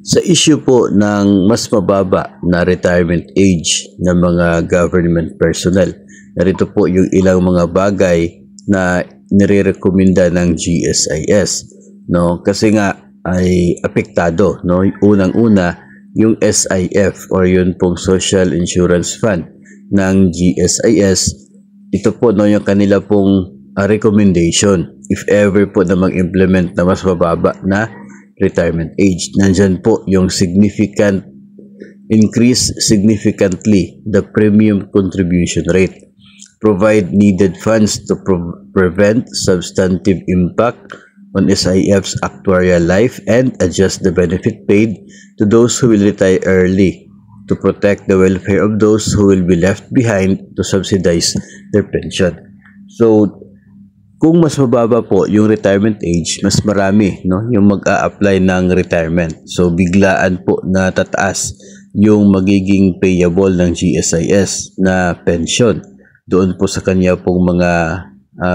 Sa issue po ng mas mababa na retirement age ng mga government personnel, narito po yung ilang mga bagay na nirerekomenda ng GSIS, no? Kasi nga ay apektado, no? Unang-una, yung SIF or yun pong Social Insurance Fund ng GSIS, ito po no yung kanila pong recommendation if ever po na mag-implement na mas mababa na retirement age. Nandyan po yung significant increase significantly the premium contribution rate, provide needed funds to prevent substantive impact on SIF's actuarial life, and adjust the benefit paid to those who will retire early to protect the welfare of those who will be left behind to subsidize their pension. So, kung mas mababa po yung retirement age, mas marami no yung mag-a-apply ng retirement. So biglaan po na tataas yung magiging payable ng GSIS na pension doon po sa kanya pong mga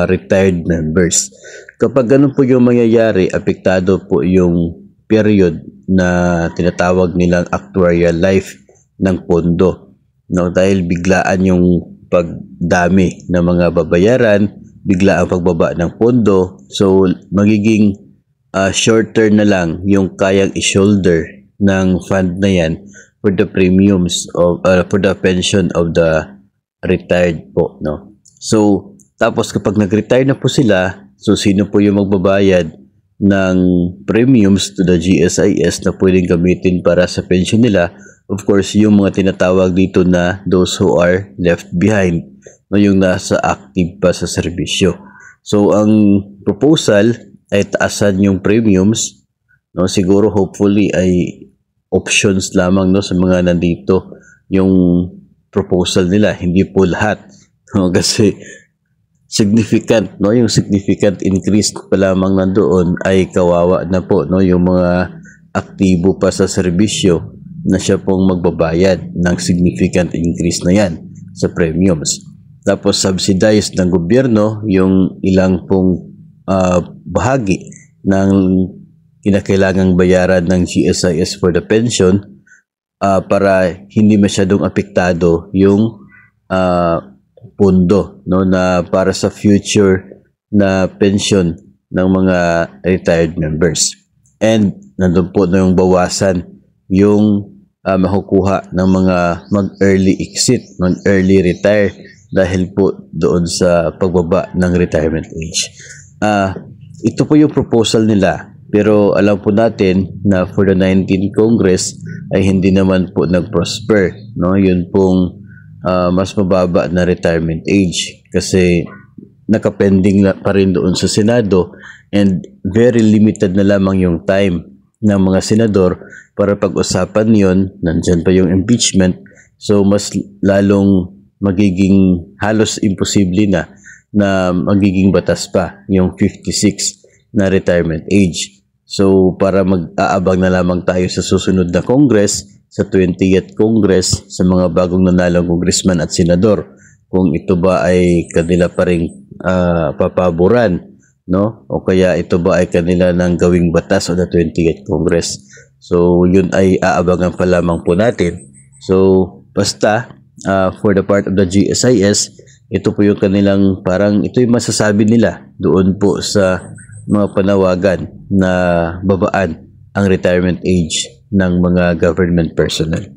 retired members. Kapag ganun po yung mangyayari, apektado po yung period na tinatawag nilang actuarial life ng pondo, no, dahil biglaan yung pagdami ng mga babayaran, bigla ang pagbaba ng pondo. So magiging shorter na lang yung kayang i-shoulder ng fund na yan for the premiums of for the pension of the retired po, no. So tapos kapag nag-retire na po sila, so sino po yung magbabayad ng premiums to the GSIS na pwedeng gamitin para sa pension nila? Of course, yung mga tinatawag dito na those who are left behind, no, yung nasa active pa sa serbisyo. So ang proposal ay taasan yung premiums, no, siguro hopefully ay options lamang, no, sa mga nandito yung proposal nila, hindi po lahat, no, kasi significant, no, yung significant increase pa lamang nandoon ay kawawa na po, no, yung mga aktibo pa sa serbisyo na siya pong magbabayad ng significant increase na yan sa premiums. Tapos subsidized ng gobyerno yung ilang pong bahagi ng kinakailangang bayaran ng GSIS for the pension para hindi masyadong apektado yung pondo, no, na para sa future na pension ng mga retired members. And nandun po na yung bawasan yung makukuha ng mga mag-early exit, mag-early retire dahil po doon sa pagbaba ng retirement age. Ito po yung proposal nila, pero alam po natin na for the 19th Congress ay hindi naman po nag-prosper, no? Yun pong mas mababa na retirement age kasi nakapending pa rin doon sa Senado, and very limited na lamang yung time ng mga senador para pag-usapan yon. Nandyan pa yung impeachment, so mas lalong magiging halos imposible na magiging batas pa yung 56 na retirement age. So para mag-aabang na lamang tayo sa susunod na Congress, sa 20th Congress, sa mga bagong nanalong congressman at senador, kung ito ba ay kanila pa ring papaboran, no, o kaya ito ba ay kanila nang gawing batas o the 20th Congress. So yun ay aabangan pa lamang po natin. So basta for the part of the GSIS, ito po yung kanilang parang ito yung masasabi nila doon po sa mga panawagan na babaan ang retirement age ng mga government personnel.